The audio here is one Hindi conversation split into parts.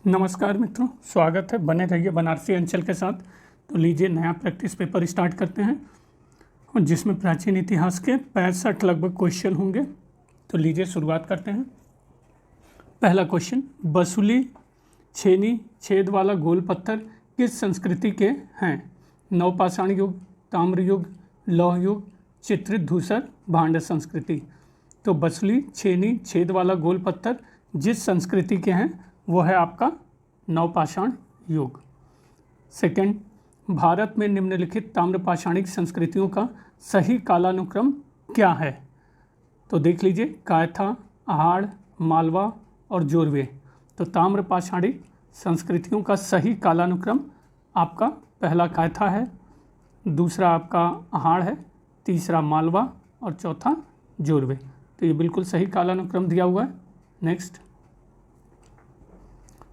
नमस्कार मित्रों, स्वागत है। बने रहिए बनारसी अंचल के साथ। तो लीजिए नया प्रैक्टिस पेपर स्टार्ट करते हैं और जिसमें प्राचीन इतिहास के 65 लगभग क्वेश्चन होंगे। तो लीजिए शुरुआत करते हैं। पहला क्वेश्चन, बसुली छेनी छेद वाला गोल पत्थर किस संस्कृति के हैं? नवपाषाण युग, ताम्र युग, लौह युग, चित्रित धूसर भांड संस्कृति। तो बसुली छेनी छेद वाला गोल पत्थर जिस संस्कृति के हैं वो है आपका नवपाषाण युग। सेकंड, भारत में निम्नलिखित ताम्रपाषाणिक संस्कृतियों का सही कालानुक्रम क्या है? तो देख लीजिए, कायथा, अहाड़, मालवा और जोरवे। तो ताम्रपाषाणिक संस्कृतियों का सही कालानुक्रम आपका पहला कायथा है, दूसरा आपका अहाड़ है, तीसरा मालवा और चौथा जोरवे। तो ये बिल्कुल सही कालानुक्रम दिया हुआ है। नेक्स्ट,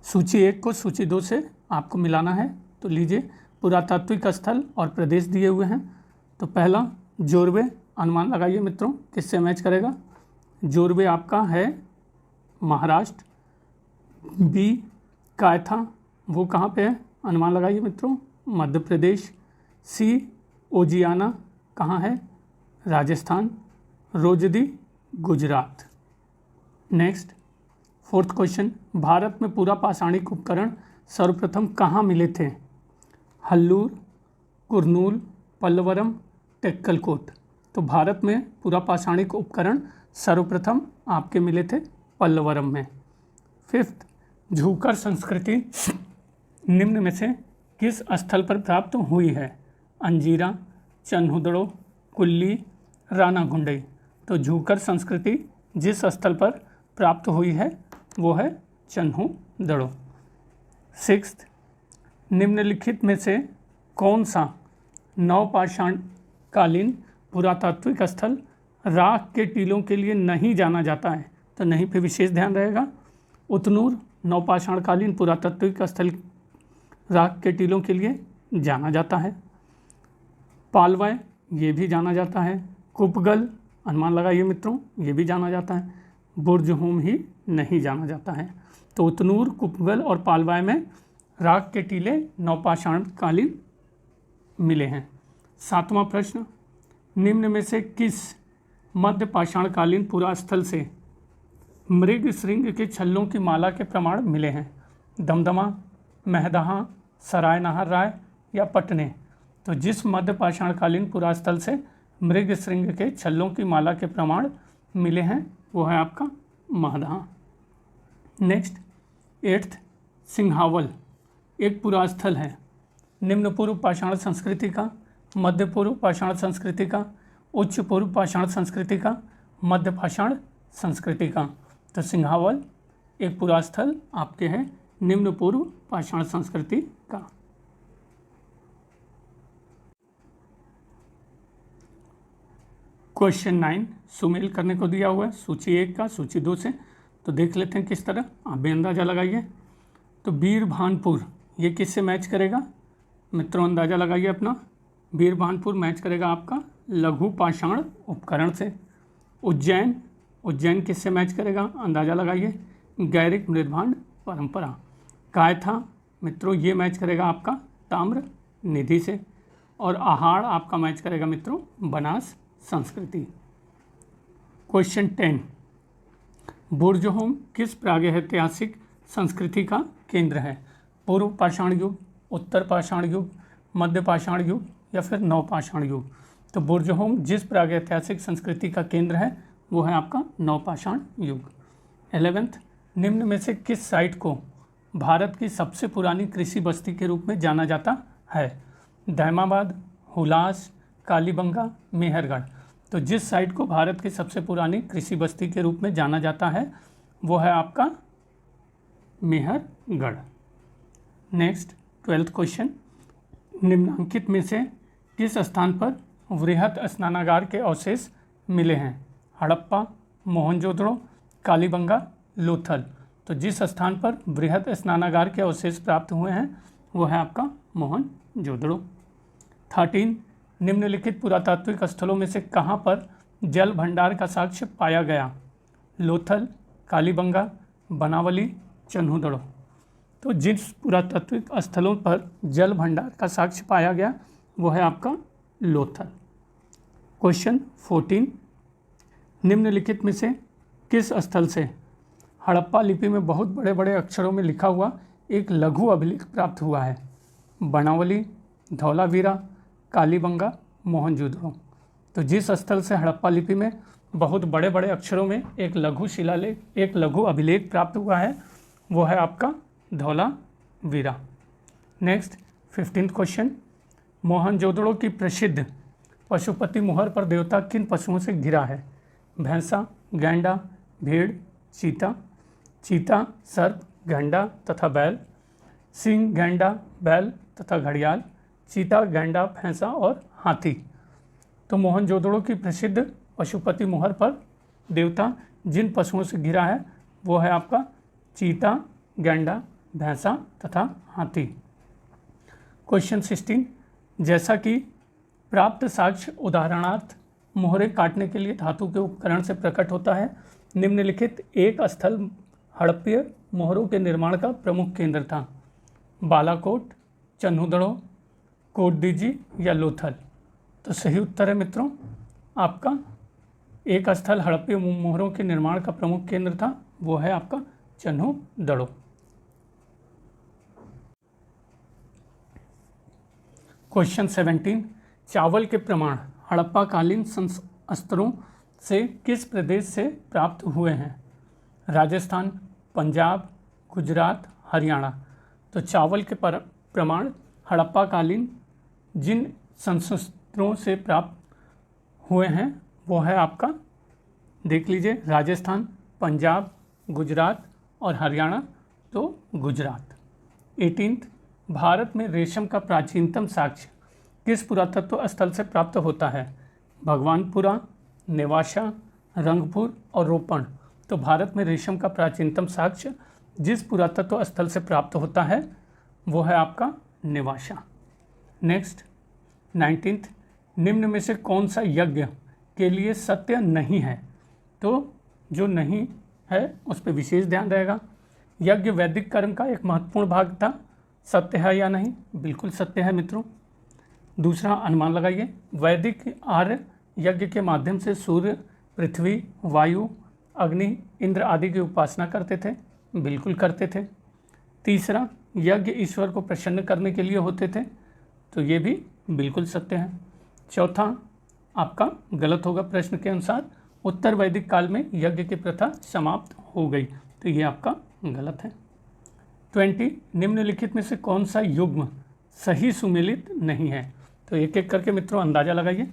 सूची 1 को सूची 2 से आपको मिलाना है। तो लीजिए, पुरातात्विक स्थल और प्रदेश दिए हुए हैं। तो पहला जोरवे, अनुमान लगाइए मित्रों किससे मैच करेगा। जोरवे आपका है महाराष्ट्र। बी कायथा, वो कहाँ पे है? अनुमान लगाइए मित्रों, मध्य प्रदेश। सी ओजियाना कहाँ है? Rajasthan. Rojdi Gujarat. Next, fourth question, Bharat में पुरापाषाणिक उपकरण सर्वप्रथम कहाँ मिले थे? हल्लूर, कुरनूल, पल्लवरम, टेक्कलकोट। तो भारत में पुरापाषाणिक उपकरण सर्वप्रथम आपके मिले थे पल्लवरम में। फिफ्थ, झूकर संस्कृति निम्न में से किस स्थल पर प्राप्त हुई है? अंजीरा, चन्हुदड़ो, कुल्ली, रानागुंडई। तो झूकर संस्कृति जिस स्थल पर प्राप्त हुई है वो है चन्हुदड़ो। सिक्स्थ, निम्नलिखित में से कौन सा नवपाषाण कालीन पुरातात्विक स्थल राख के टीलों के लिए नहीं जाना जाता है? तो नहीं पे विशेष ध्यान रहेगा। उतनूर नवपाषाण कालीन पुरातात्विक स्थल राख के टीलों के लिए जाना जाता है। पालवय ये भी जाना जाता है। कुपगल, अनुमान लगाइए मित्रों, ये भी जाना जाता है। बुर्जहोम ही नहीं जाना जाता है। तो उतनूर, कुपगल और पालवाय में राख के टीले नवपाषाण कालीन मिले हैं। सातवां प्रश्न, निम्न में से किस मध्य पाषाण कालीन पुरास्थल से मृग श्रृंग के छल्लों की माला के प्रमाण मिले हैं? दमदमा, महदहा, सराय नाहर राय या पटने। तो जिस मध्य पाषाण कालीन पुरास्थल से मृग श्रृंग के छल्लों की माला के प्रमाण मिले हैं वो है आपका महदहा। नेक्स्ट, एट्थ, सिंहावल एक पुरास्थल है निम्न पूर्व पाषाण संस्कृति का, मध्य पूर्व पाषाण संस्कृति का, उच्च पूर्व पाषाण संस्कृति का, मध्य पाषाण संस्कृति का। तो सिंहावल एक पुरास्थल आपके हैं निम्न पूर्व पाषाण संस्कृति का। क्वेश्चन 9 सुमेल करने को दिया हुआ है सूची 1 का सूची 2 से। तो देख लेते हैं किस तरह, आप भी अंदाज़ा लगाइए। तो वीरभानपुर ये किससे मैच करेगा मित्रों? अंदाज़ा लगाइए अपना। वीरभानपुर मैच करेगा आपका लघु पाषाण उपकरण से। उज्जैन, उज्जैन किससे मैच करेगा? अंदाज़ा लगाइए, गैरिक मृदभांड परंपरा। कायथा मित्रों ये मैच करेगा आपका ताम्र निधि से। और अहाड़ आपका मैच करेगा मित्रों बनास संस्कृति। क्वेश्चन 10, बुर्जहोम किस प्रागैतिहासिक संस्कृति का केंद्र है? पूर्व पाषाण युग, उत्तर पाषाण युग, मध्य पाषाण युग या फिर नवपाषाण युग। तो बुर्जहोम जिस प्रागैतिहासिक संस्कृति का केंद्र है वो है आपका नवपाषाण युग। 11th, निम्न में से किस साइट को भारत की सबसे पुरानी कृषि बस्ती के रूप में जाना जाता है? दैमाबाद, हुलास, कालीबंगा, मेहरगढ़। तो जिस साइट को भारत की सबसे पुरानी कृषि बस्ती के रूप में जाना जाता है वो है आपका मेहरगढ़। नेक्स्ट, 12th क्वेश्चन, निम्नलिखित में से किस स्थान पर वृहत स्नानागार के अवशेष मिले हैं? हड़प्पा, मोहनजोदड़ो, कालीबंगा, लोथल। तो जिस स्थान पर वृहत स्नानागार के अवशेष प्राप्त हुए हैं वो है आपका मोहनजोदड़ो। 13, निम्नलिखित पुरातात्विक स्थलों में से कहाँ पर जल भंडार का साक्ष्य पाया गया? लोथल, कालीबंगा, बनावली, चन्हुदड़ो। तो जिस पुरातात्विक स्थलों पर जल भंडार का साक्ष्य पाया गया वो है आपका लोथल। क्वेश्चन 14, निम्नलिखित में से किस स्थल से हड़प्पा लिपि में बहुत बड़े बड़े अक्षरों में लिखा हुआ एक लघु अभिलेख प्राप्त हुआ है? बनावली, धौलावीरा, कालीबंगा, मोहनजोदड़ो। तो जिस स्थल से हड़प्पा लिपि में बहुत बड़े बड़े अक्षरों में एक लघु अभिलेख प्राप्त हुआ है वो है आपका Dholavira. Next 15th question, Mohenjodaro की प्रसिद्ध पशुपति मोहर पर देवता किन पशुओं से घिरा है? भैंसा, गैंडा, भेड़, चीता। चीता, सर्प, गैंडा तथा बैल। सिंह, गैंडा, बैल तथा घड़ियाल। चीता, गैंडा, भैंसा और हाथी। तो मोहनजोदड़ो की प्रसिद्ध पशुपति मोहर पर देवता जिन पशुओं से घिरा है वो है आपका चीता, गैंडा, भैंसा तथा हाथी। क्वेश्चन 16, जैसा कि प्राप्त साक्ष्य उदाहरणार्थ मोहरे काटने के लिए धातु के उपकरण से प्रकट होता है, निम्नलिखित एक स्थल हड़प्पीय मोहरों के निर्माण का प्रमुख केंद्र था? बालाकोट, चन्हुदड़ो, कोटडीजी या लोथल। तो सही उत्तर है मित्रों आपका एक स्थल हड़प्पीय मोहरों के निर्माण का प्रमुख केंद्र था वो है आपका चन्हुदड़ो। क्वेश्चन 17, चावल के प्रमाण हड़प्पा कालीन स्तरों से किस प्रदेश से प्राप्त हुए हैं? राजस्थान, पंजाब, गुजरात, हरियाणा। तो चावल के प्रमाण हड़प्पा कालीन जिन संस्तरों से प्राप्त हुए हैं वो है आपका देख लीजिए राजस्थान, पंजाब, गुजरात और हरियाणा। तो गुजरात। 18th, भारत में रेशम का प्राचीनतम साक्ष्य किस पुरातत्व स्थल से प्राप्त होता है? भगवानपुरा, नेवासा, रंगपुर और रोपण। तो भारत में रेशम का प्राचीनतम साक्ष्य जिस पुरातत्व स्थल से प्राप्त होता है वो है आपका नेवासा। नेक्स्ट 19th, निम्न में से कौन सा यज्ञ के लिए सत्य नहीं है? तो जो नहीं है उस पर विशेष ध्यान रहेगा। यज्ञ वैदिक कर्म का एक महत्वपूर्ण भाग था, सत्य है या नहीं? बिल्कुल सत्य है मित्रों। दूसरा अनुमान लगाइए, वैदिक आर्य यज्ञ के माध्यम से सूर्य, पृथ्वी, वायु, अग्नि, इंद्र आदि की उपासना करते थे। बिल्कुल करते थे। तीसरा, यज्ञ ईश्वर को प्रसन्न करने के लिए होते थे। तो ये भी बिल्कुल सत्य है। चौथा आपका गलत होगा प्रश्न के अनुसार, उत्तर वैदिक काल में यज्ञ की प्रथा समाप्त हो गई। तो ये आपका गलत है। 20, निम्नलिखित में से कौन सा युग्म सही सुमेलित नहीं है? तो एक एक करके मित्रों अंदाजा लगाइए।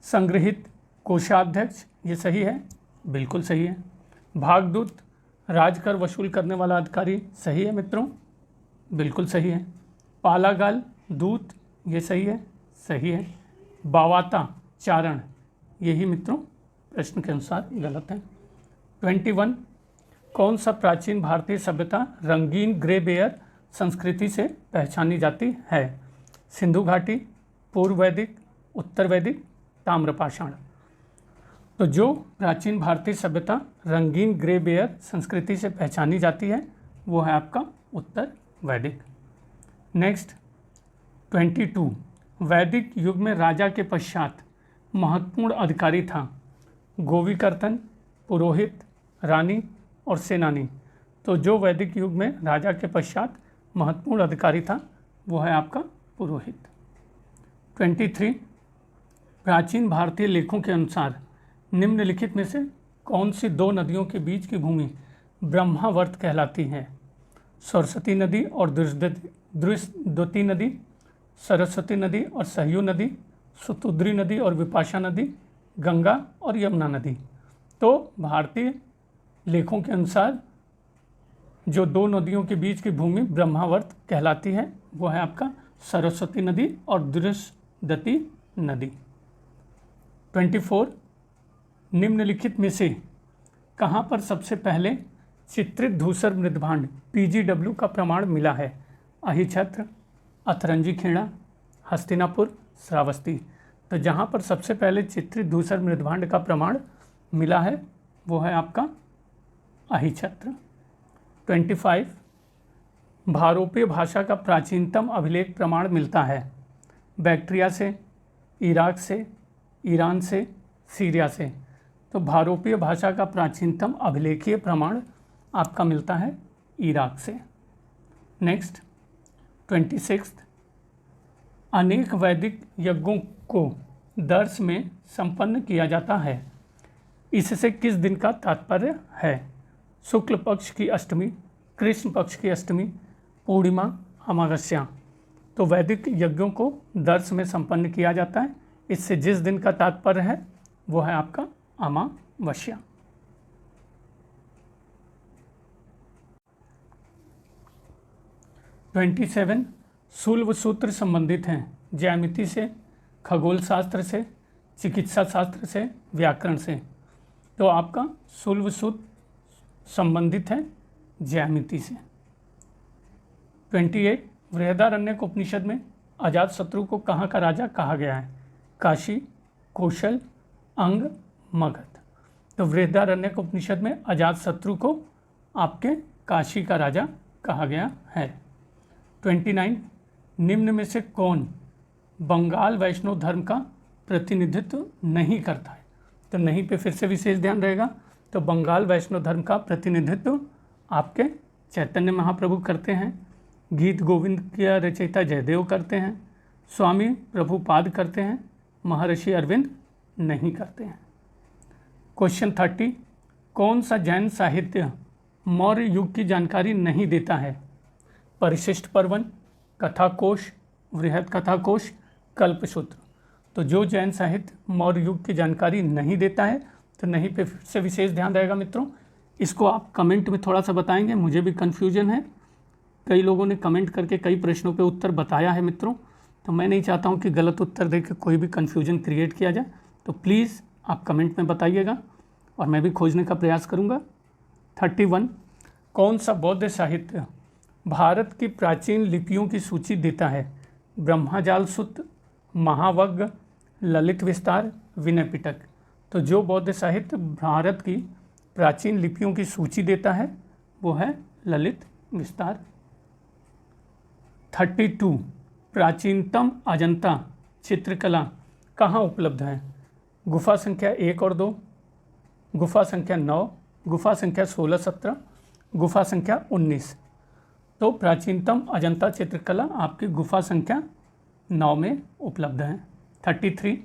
संग्रहित, कोषाध्यक्ष, ये सही है, बिल्कुल सही है। भागदूत, राजकर वसूल करने वाला अधिकारी, सही है मित्रों, बिल्कुल सही है। पालागाल, दूत, ये सही है, सही है। बावाता, चारण, यही मित्रों प्रश्न के अनुसार गलत है। 21, कौन सा प्राचीन भारतीय सभ्यता रंगीन ग्रे बेयर संस्कृति से पहचानी जाती है? सिंधु घाटी, पूर्व वैदिक, उत्तर वैदिक, ताम्रपाषाण। तो जो प्राचीन भारतीय सभ्यता रंगीन ग्रे बेयर संस्कृति से पहचानी जाती है वो है आपका उत्तर वैदिक। नेक्स्ट 22, वैदिक युग में राजा के पश्चात महत्वपूर्ण अधिकारी था? गोवीकर्तन, पुरोहित, रानी और सेनानी। तो जो वैदिक युग में राजा के पश्चात महत्वपूर्ण अधिकारी था वो है आपका पुरोहित। 23, प्राचीन भारतीय लेखों के अनुसार निम्नलिखित में से कौन सी दो नदियों के बीच की भूमि ब्रह्मावर्त कहलाती है? सरस्वती नदी और द्रुष्दवती नदी, सरस्वती नदी और सहयू नदी, सुतुद्री नदी और विपाशा नदी, गंगा और यमुना नदी। तो भारतीय लेखों के अनुसार जो दो नदियों के बीच की भूमि ब्रह्मावर्त कहलाती है वो है आपका सरस्वती नदी और द्रुष्दवती नदी। 24, निम्नलिखित में से कहाँ पर सबसे पहले चित्रित धूसर मृदभांड PGW का प्रमाण मिला है? अहिछत्र, अथरंजी खेड़ा, हस्तिनापुर, श्रावस्ती। तो जहाँ पर सबसे पहले चित्रित धूसर मृदभांड का प्रमाण मिला है वो है आपका अहिछत्र। 25, भारोपीय भाषा का प्राचीनतम अभिलेख प्रमाण मिलता है? बैक्ट्रिया से, इराक से, ईरान से, सीरिया से। तो भारोपीय भाषा का प्राचीनतम अभिलेखीय प्रमाण आपका मिलता है इराक से। नेक्स्ट 26, अनेक वैदिक यज्ञों को दर्श में संपन्न किया जाता है, इससे किस दिन का तात्पर्य है? शुक्ल पक्ष की अष्टमी, कृष्ण पक्ष की अष्टमी, पूर्णिमा, अमावस्या। तो वैदिक यज्ञों को दर्श में संपन्न किया जाता है, इससे जिस दिन का तात्पर्य है वो है आपका अमावस्या। ट्वेंटी 27 शूल्व सूत्र संबंधित हैं ज्यामिति से, खगोल शास्त्र से, चिकित्सा शास्त्र से, व्याकरण से। तो आपका शूल्व सूत्र संबंधित है ज्यामिति से। 28 बृहदारण्यक उपनिषद में अजातशत्रु को कहाँ का राजा कहा गया है? काशी, कौशल, अंग, मगध। तो बृहदारण्यक उपनिषद में अजातशत्रु को आपके काशी का राजा कहा गया है। 29 निम्न में से कौन बंगाल वैष्णव धर्म का प्रतिनिधित्व नहीं करता है? तो नहीं पे फिर से विशेष ध्यान रहेगा। तो बंगाल वैष्णव धर्म का प्रतिनिधित्व आपके चैतन्य महाप्रभु करते हैं, गीत गोविंद के रचयिता जयदेव करते हैं, स्वामी प्रभुपाद करते हैं, महर्षि अरविंद नहीं करते हैं। क्वेश्चन 30 कौन सा जैन साहित्य मौर्य युग की जानकारी नहीं देता है? परिशिष्ट पर्वन, कथाकोश, वृहद कथाकोश, कल्पसूत्र। तो जो जैन साहित्य मौर्य युग की जानकारी नहीं देता है, तो नहीं पे फिर से विशेष ध्यान रहेगा मित्रों। इसको आप कमेंट में थोड़ा सा बताएंगे, मुझे भी कन्फ्यूजन है। कई लोगों ने कमेंट करके कई प्रश्नों पे उत्तर बताया है मित्रों, तो मैं नहीं चाहता हूँ कि गलत उत्तर देकर कोई भी कन्फ्यूजन क्रिएट किया जाए। तो प्लीज़ आप कमेंट में बताइएगा और मैं भी खोजने का प्रयास करूँगा। 31 कौन सा बौद्ध साहित्य भारत की प्राचीन लिपियों की सूची देता है? ब्रह्माजाल सूत्र, महावग्ग, ललित विस्तार, विनय पिटक। तो जो बौद्ध साहित्य भारत की प्राचीन लिपियों की सूची देता है वो है ललित विस्तार। 32 प्राचीनतम अजंता चित्रकला कहाँ उपलब्ध है? गुफा संख्या 1 और 2, गुफा संख्या 9, गुफा संख्या 16-17, गुफा संख्या 19। तो प्राचीनतम अजंता चित्रकला आपकी गुफा संख्या 9 में उपलब्ध है। 33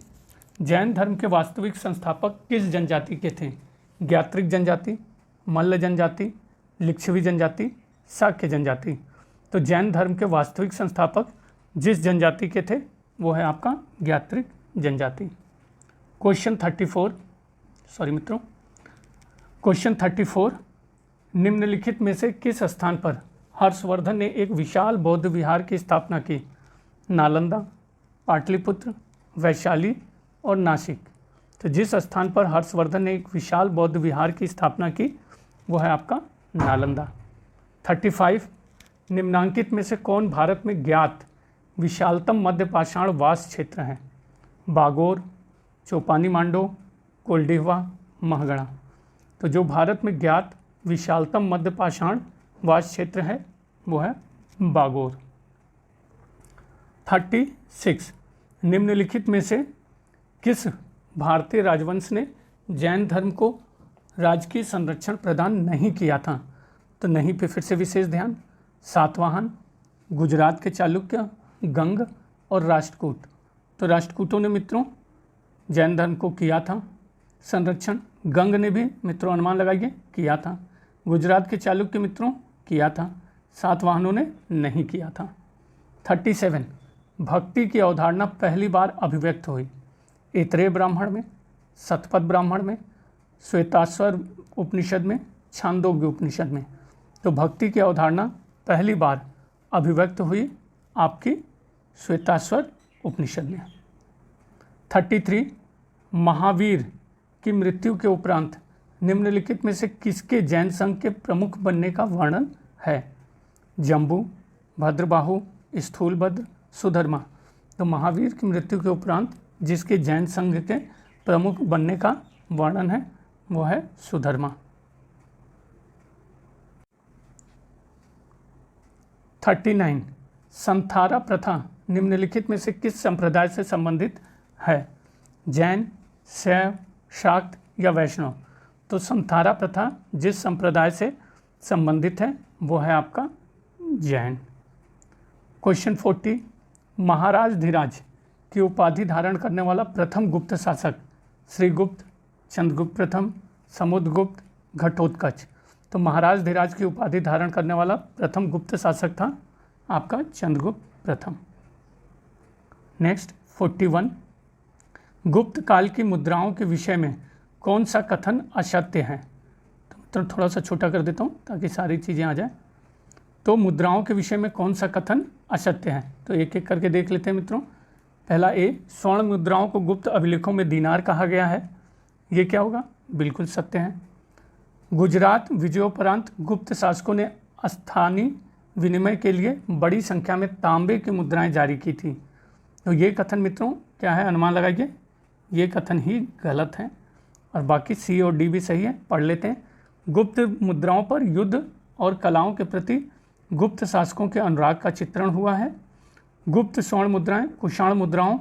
जैन धर्म के वास्तविक संस्थापक किस जनजाति के थे? ज्ञात्रिक जनजाति, मल्ल जनजाति, लिच्छवी जनजाति, शाक्य जनजाति। तो जैन धर्म के वास्तविक संस्थापक जिस जनजाति के थे वो है आपका ज्ञात्रिक जनजाति। क्वेश्चन 34 निम्नलिखित में से किस स्थान पर हर्षवर्धन ने एक विशाल बौद्ध विहार की स्थापना की? नालंदा, पाटलिपुत्र, वैशाली और नासिक। तो जिस स्थान पर हर्षवर्धन ने एक विशाल बौद्ध विहार की स्थापना की वो है आपका नालंदा। 35 निम्नांकित में से कौन भारत में ज्ञात विशालतम मध्य पाषाण वास क्षेत्र है? बागोर, चौपानी मांडो, कोल्डिहवा, महगढ़ा। तो जो भारत में ज्ञात विशालतम मध्य पाषाण वास क्षेत्र है वो है बागोर। 36 निम्नलिखित में से किस भारतीय राजवंश ने जैन धर्म को राजकीय संरक्षण प्रदान नहीं किया था? तो नहीं पे फिर से विशेष ध्यान। सातवाहन, गुजरात के चालुक्य, गंग और राष्ट्रकूट। तो राष्ट्रकूटों ने मित्रों जैन धर्म को किया था संरक्षण, गंग ने भी मित्रों अनुमान लगाइए किया था, गुजरात के चालुक्य मित्रों किया था, सातवाहनों ने नहीं किया था। 37 भक्ति की अवधारणा पहली बार अभिव्यक्त हुई? ऐतरेय ब्राह्मण में, शतपथ ब्राह्मण में, श्वेताश्वर उपनिषद में, छांदोग्य उपनिषद में। तो भक्ति की अवधारणा पहली बार अभिव्यक्त हुई आपकी श्वेताश्वर उपनिषद में। 33 महावीर की मृत्यु के उपरांत निम्नलिखित में से किसके जैन संघ के प्रमुख बनने का वर्णन है? जम्बू, भद्रबाहु, स्थूलभद्र, सुधर्मा। तो महावीर की मृत्यु के उपरांत जिसके जैन संघ के प्रमुख बनने का वर्णन है वो है सुधर्मा। 39 संथारा प्रथा निम्नलिखित में से किस संप्रदाय से संबंधित है? जैन, शैव, शाक्त या वैष्णव? तो संथारा प्रथा जिस संप्रदाय से संबंधित है वो है आपका जैन। क्वेश्चन 40 महाराज धीराज की उपाधि धारण करने वाला प्रथम गुप्त शासक श्रीगुप्त, चंद्रगुप्त प्रथम, समुद्रगुप्त, घटोत्कच? तो महाराज धीराज की उपाधि धारण करने वाला प्रथम गुप्त शासक था आपका चंद्रगुप्त प्रथम। नेक्स्ट 41 गुप्त काल की मुद्राओं के विषय में कौन सा कथन असत्य है? तो थोड़ा सा छोटा कर देता हूँ ताकि सारी चीज़ें आ जाए। तो मुद्राओं के विषय में कौन सा कथन असत्य है? तो एक एक करके देख लेते हैं मित्रों। पहला ए, स्वर्ण मुद्राओं को गुप्त अभिलेखों में दीनार कहा गया है। ये क्या होगा? बिल्कुल सत्य है। गुजरात विजयोपरांत गुप्त शासकों ने स्थानीय विनिमय के लिए बड़ी संख्या में तांबे की मुद्राएं जारी की थी। तो ये कथन मित्रों क्या है? अनुमान लगाइए। ये कथन ही गलत है और बाकी सी और डी भी सही है। पढ़ लेते हैं। गुप्त मुद्राओं पर युद्ध और कलाओं के प्रति गुप्त शासकों के अनुराग का चित्रण हुआ है। गुप्त स्वर्ण मुद्राएं कुषाण मुद्राओं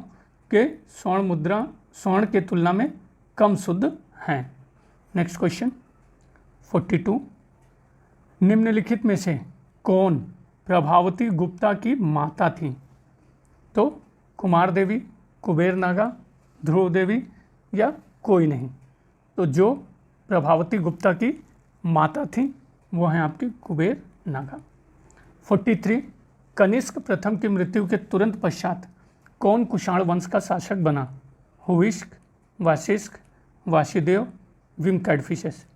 के स्वर्ण के तुलना में कम शुद्ध हैं। नेक्स्ट क्वेश्चन 42 निम्नलिखित में से कौन प्रभावती गुप्ता की माता थी? तो कुमार देवी, कुबेर नागा, ध्रुव देवी या कोई नहीं? तो जो प्रभावती गुप्ता की माता थी वो हैं आपकी कुबेर नागा। 43 कनिष्क प्रथम की मृत्यु के तुरंत पश्चात कौन कुषाण वंश का शासक बना? हुविष्क, वाशिष्क, वासुदेव, विमकैडफिसेस?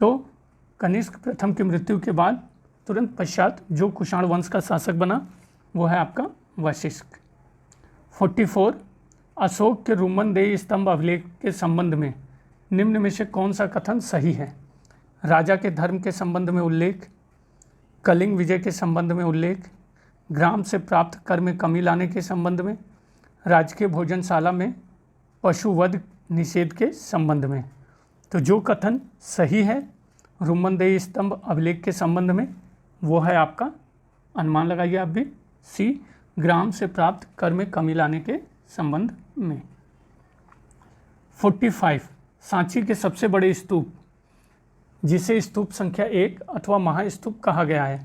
तो कनिष्क प्रथम की मृत्यु के बाद तुरंत पश्चात जो कुषाण वंश का शासक बना वो है आपका वशिष्क। 44 अशोक के रुमनदेही स्तंभ अभिलेख के संबंध में निम्न में से कौन सा कथन सही है? राजा के धर्म के संबंध में उल्लेख, कलिंग विजय के संबंध में उल्लेख, ग्राम से प्राप्त कर में कमी लाने के संबंध में, राजकीय भोजनशाला में पशुवध निषेध के संबंध में? तो जो कथन सही है रुमनदेही स्तंभ अभिलेख के संबंध में वो है आपका, अनुमान लगाइए आप भी, सी ग्राम से प्राप्त कर में कमी लाने के संबंध में। 45 सांची के सबसे बड़े स्तूप जिसे स्तूप संख्या 1 अथवा महास्तूप कहा गया है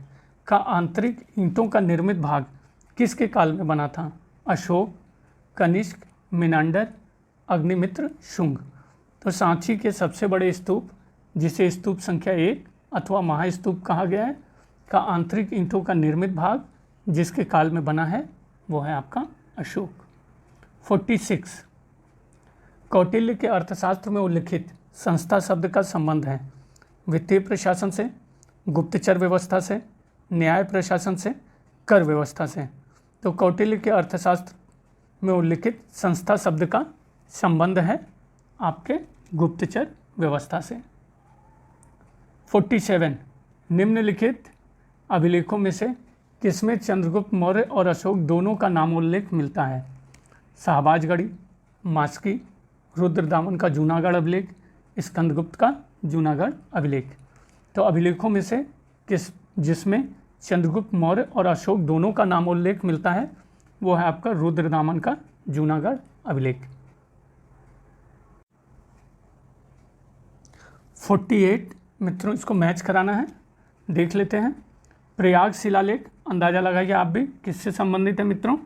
का आंतरिक ईंटों का निर्मित भाग किसके काल में बना था? अशोक, कनिष्क, मिनांडर, अग्निमित्र, शुंग? तो सांची के सबसे बड़े स्तूप जिसे स्तूप संख्या 1 अथवा महास्तूप कहा गया है का आंतरिक ईंटों का निर्मित भाग जिसके काल में बना है वो है आपका अशोक। 46 कौटिल्य के अर्थशास्त्र में उल्लिखित संस्था शब्द का संबंध है वित्तीय प्रशासन से, गुप्तचर व्यवस्था से, न्याय प्रशासन से, कर व्यवस्था से? तो कौटिल्य के अर्थशास्त्र में उल्लिखित संस्था शब्द का संबंध है आपके गुप्तचर व्यवस्था से। 47 निम्नलिखित अभिलेखों में से किसमें चंद्रगुप्त मौर्य और अशोक दोनों का नामोल्लेख मिलता है? शाहबाजगढ़ी, मास्की, रुद्रदामन का जूनागढ़ अभिलेख, स्कंदगुप्त का जूनागढ़ अभिलेख? तो अभिलेखों में से जिसमें चंद्रगुप्त मौर्य और अशोक दोनों का नामोल्लेख मिलता है वो है आपका रुद्रदामन का जूनागढ़ अभिलेख। 48 मित्रों इसको मैच कराना है, देख लेते हैं। प्रयाग शिलालेख अंदाज़ा लगाइए आप भी किससे संबंधित है मित्रों?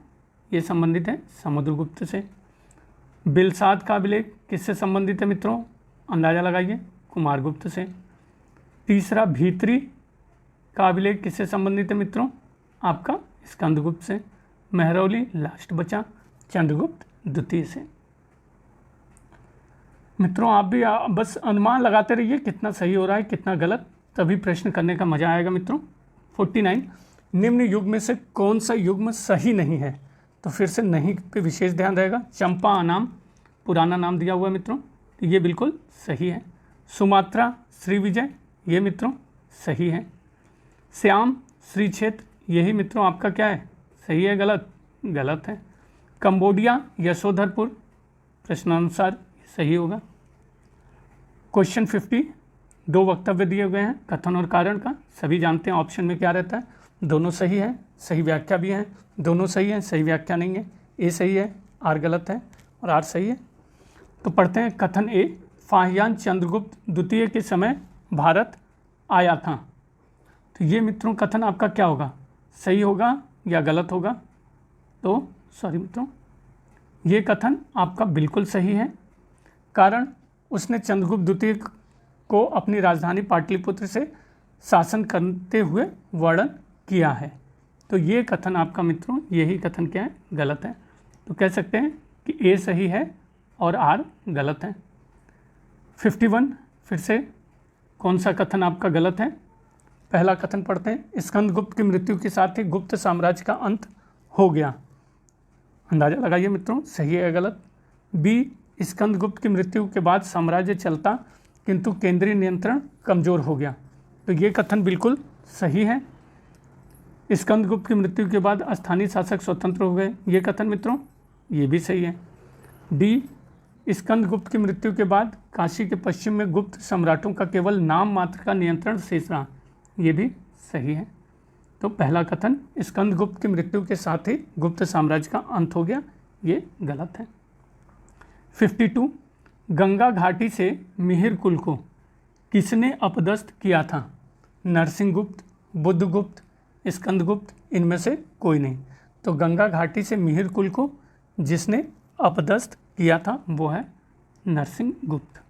ये संबंधित है समुद्रगुप्त से। बिलसाद का अभिलेख किससे संबंधित है मित्रों? अंदाज़ा लगाइए, कुमारगुप्त से। तीसरा भीतरी का अभिलेख किससे संबंधित है मित्रों? आपका स्कंदगुप्त से। महरौली लास्ट बचा चंद्रगुप्त द्वितीय से। मित्रों आप भी बस अनुमान लगाते रहिए कितना सही हो रहा है कितना गलत, तभी प्रश्न करने का मज़ा आएगा मित्रों। 49 निम्न युग में से कौन सा युग्म सही नहीं है? तो फिर से नहीं पे विशेष ध्यान रहेगा। चंपा नाम पुराना नाम दिया हुआ है मित्रों, तो ये बिल्कुल सही है। सुमात्रा श्री विजय ये मित्रों सही है। श्याम श्री क्षेत्र यही मित्रों आपका क्या है? सही है गलत? गलत है। कंबोडिया यशोधरपुर प्रश्नानुसार सही होगा। क्वेश्चन 50 दो वक्तव्य दिए हुए हैं कथन और कारण का, सभी जानते हैं ऑप्शन में क्या रहता है। दोनों सही है, सही व्याख्या भी है, दोनों सही है, सही व्याख्या नहीं है। ए सही है, आर गलत है और आर सही है। तो पढ़ते हैं कथन ए, फाहियान चंद्रगुप्त द्वितीय के समय भारत आया था। तो ये मित्रों कथन आपका क्या होगा, सही होगा या गलत होगा? तो सॉरी मित्रों, ये कथन आपका बिल्कुल सही है, कारण उसने चंद्रगुप्त द्वितीय को अपनी राजधानी पाटलिपुत्र से शासन करते हुए वर्णन किया है। तो ये कथन आपका मित्रों, यही कथन क्या है, गलत है। तो कह सकते हैं कि ए सही है और आर गलत है। 51 फिर से कौन सा कथन आपका गलत है? पहला कथन पढ़ते हैं, स्कंदगुप्त की मृत्यु के साथ ही गुप्त साम्राज्य का अंत हो गया। अंदाजा लगाइए मित्रों, सही है या गलत? बी, स्कंदगुप्त की मृत्यु के बाद साम्राज्य चलता किंतु केंद्रीय नियंत्रण कमजोर हो गया। तो ये कथन बिल्कुल सही है। स्कंदगुप्त की मृत्यु के बाद स्थानीय शासक स्वतंत्र हो गए, ये कथन मित्रों ये भी सही है। डी, स्कंदगुप्त की मृत्यु के बाद काशी के पश्चिम में गुप्त सम्राटों का केवल नाम मात्र का नियंत्रण शेष रहा, ये भी सही है। तो पहला कथन स्कंदगुप्त की मृत्यु के साथ ही गुप्त साम्राज्य का अंत हो गया, ये गलत है। 52, गंगा घाटी से मिहिर कुल को किसने अपदस्थ किया था? नरसिंहगुप्त, बुद्धगुप्त, स्कंदगुप्त, इनमें से कोई नहीं। तो गंगा घाटी से मिहिर कुल को जिसने अपदस्थ किया था वो है नरसिंहगुप्त।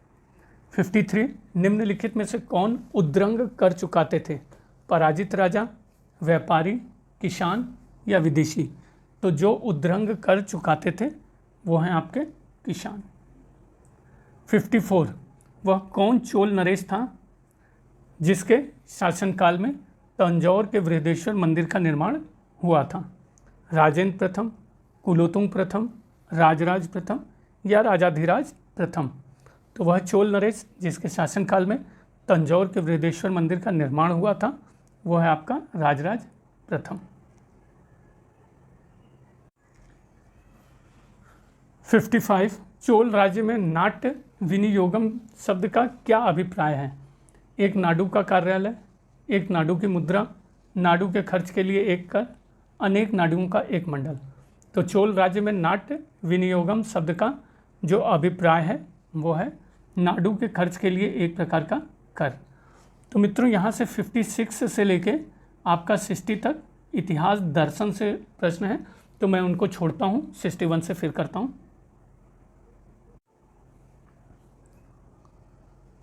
53, निम्नलिखित में से कौन उद्रंग कर चुकाते थे? पराजित राजा, व्यापारी, किसान या विदेशी? तो जो उद्रंग कर चुकाते थे वो हैं आपके किसान। 54, वह कौन चोल नरेश था जिसके शासनकाल में तंजौर के बृहदेश्वर मंदिर का निर्माण हुआ था? राजेंद्र प्रथम, कुलोत्तुंग प्रथम, राजराज प्रथम या राजाधिराज प्रथम? तो वह चोल नरेश जिसके शासनकाल में तंजौर के बृहदेश्वर मंदिर का निर्माण हुआ था वो है आपका राजराज प्रथम। 55, चोल राज्य में नाट्य विनियोगम शब्द का क्या अभिप्राय है? एक नाडु का कार्यालय, एक नाडु की मुद्रा, नाडु के खर्च के लिए एक कर, अनेक नाडुओं का एक मंडल। तो चोल राज्य में नाट्य विनियोगम शब्द का जो अभिप्राय है वो है नाडु के खर्च के लिए एक प्रकार का कर। तो मित्रों यहाँ से 56 से लेके आपका 60 तक इतिहास दर्शन से प्रश्न है, तो मैं उनको छोड़ता हूँ, 61 से फिर करता हूँ।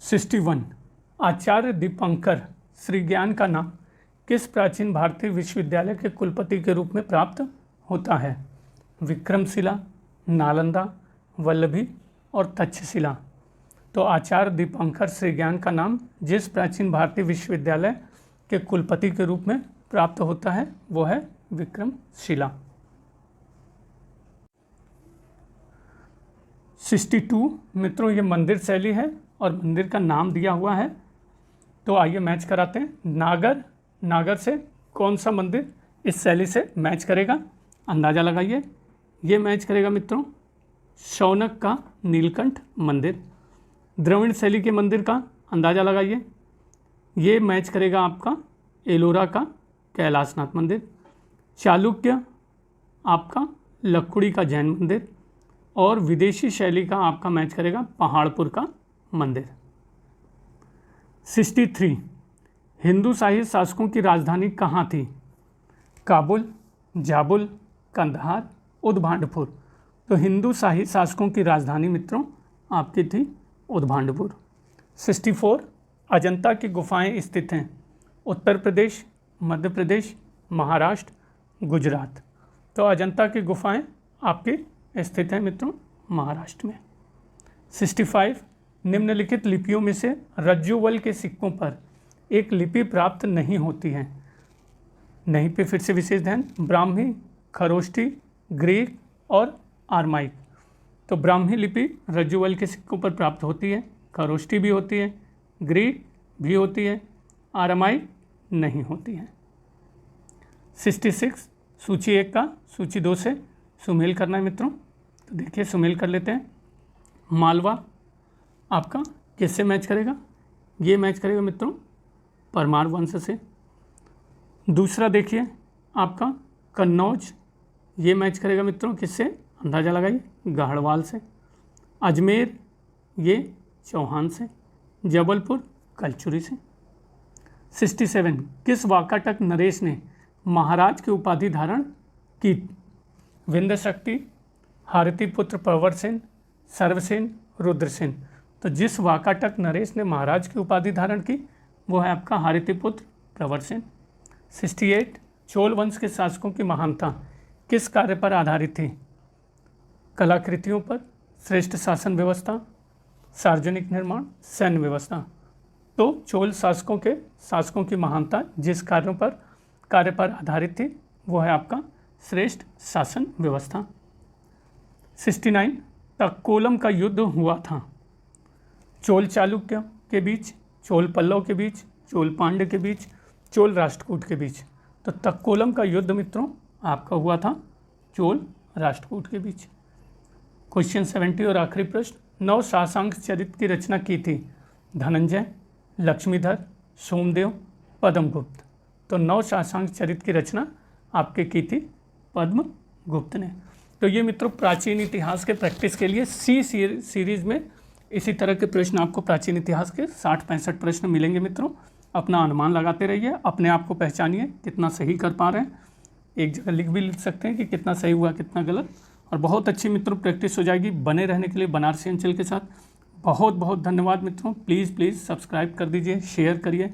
61, आचार्य दीपंकर श्रीज्ञान का नाम किस प्राचीन भारतीय विश्वविद्यालय के कुलपति के रूप में प्राप्त होता है? विक्रमशिला, नालंदा, वल्लभी और तक्षशिला। तो आचार्य दीपंकर श्रीज्ञान का नाम जिस प्राचीन भारतीय विश्वविद्यालय के कुलपति के रूप में प्राप्त होता है वो है विक्रमशिला। 62, मित्रों ये मंदिर शैली है और मंदिर का नाम दिया हुआ है, तो आइए मैच कराते हैं। नागर से कौन सा मंदिर इस शैली से मैच करेगा? अंदाज़ा लगाइए। ये मैच करेगा मित्रों शौनक का नीलकंठ मंदिर। द्रविड़ शैली के मंदिर का अंदाज़ा लगाइए। ये मैच करेगा आपका एलोरा का कैलाशनाथ मंदिर। चालुक्य आपका लक्कुड़ी का जैन मंदिर और विदेशी शैली का आपका मैच करेगा पहाड़पुर का मंदिर। 63, हिंदू शाही शासकों की राजधानी कहाँ थी? काबुल, जाबुल, कंधार, उदभांडपुर। तो हिंदू शाही शासकों की राजधानी मित्रों आपकी थी उदभांडपुर। 64, अजंता की गुफाएं स्थित हैं उत्तर प्रदेश, मध्य प्रदेश, महाराष्ट्र, गुजरात। तो अजंता की गुफाएं आपकी स्थित हैं मित्रों महाराष्ट्र में। 65, निम्नलिखित लिपियों में से रज्जुवल के सिक्कों पर एक लिपि प्राप्त नहीं होती है। नहीं पे फिर से विशेष ध्यान, ब्राह्मी, खरोष्ठी, ग्रीक और आरमाइक। तो ब्राह्मी लिपि रज्जुवल के सिक्कों पर प्राप्त होती है, खरोष्ठी भी होती है, ग्रीक भी होती है, आरमाइक नहीं होती है। 66, सूची 1 का सूची 2 से सुमेल करना है मित्रों, तो देखिए सुमेल कर लेते हैं। मालवा आपका किससे मैच करेगा? ये मैच करेगा मित्रों परमार वंश से। दूसरा देखिए आपका कन्नौज, ये मैच करेगा मित्रों किससे, अंदाज़ा लगाइए, गाहड़वाल से। अजमेर ये चौहान से। जबलपुर कलचुरी से। 67 किस वाकाटक नरेश ने महाराज की उपाधि धारण की, विंध्य शक्ति, हारतीपुत्र प्रवरसेन, सर्वसेन, रुद्रसेन। तो जिस वाकाटक नरेश ने महाराज की उपाधि धारण की वो है आपका हारतीपुत्र प्रवरसेन। 68 चोल वंश के शासकों की महानता किस कार्य पर आधारित थी, कलाकृतियों पर, श्रेष्ठ शासन व्यवस्था, सार्वजनिक निर्माण, सैन्य व्यवस्था। तो चोल शासकों की महानता जिस कार्य पर आधारित थी वो है आपका श्रेष्ठ शासन व्यवस्था। 69 तक्कोलम का युद्ध हुआ था, चोल चालुक्य के बीच, चोल पल्लव के बीच, चोल पांड्य के बीच, चोल राष्ट्रकूट के बीच। तो तक्कोलम का युद्ध मित्रों आपका हुआ था चोल राष्ट्रकूट के बीच। क्वेश्चन 70 और आखिरी प्रश्न, नव शासंक चरित्र की रचना की थी धनंजय, लक्ष्मीधर, सोमदेव, पद्मगुप्त। तो नव शासंक चरित्र की रचना आपके की थी पद्मगुप्त ने। तो ये मित्रों प्राचीन इतिहास के प्रैक्टिस के लिए सी सीरीज़ में इसी तरह के प्रश्न आपको प्राचीन इतिहास के 60-65 प्रश्न मिलेंगे मित्रों। अपना अनुमान लगाते रहिए, अपने आप को पहचानिए कितना सही कर पा रहे हैं, एक जगह लिख सकते हैं कि कितना सही हुआ कितना गलत, और बहुत अच्छी मित्रों प्रैक्टिस हो जाएगी। बने रहने के लिए बनारसी अंचल के साथ बहुत बहुत धन्यवाद मित्रों। प्लीज़ सब्सक्राइब कर दीजिए, शेयर करिए।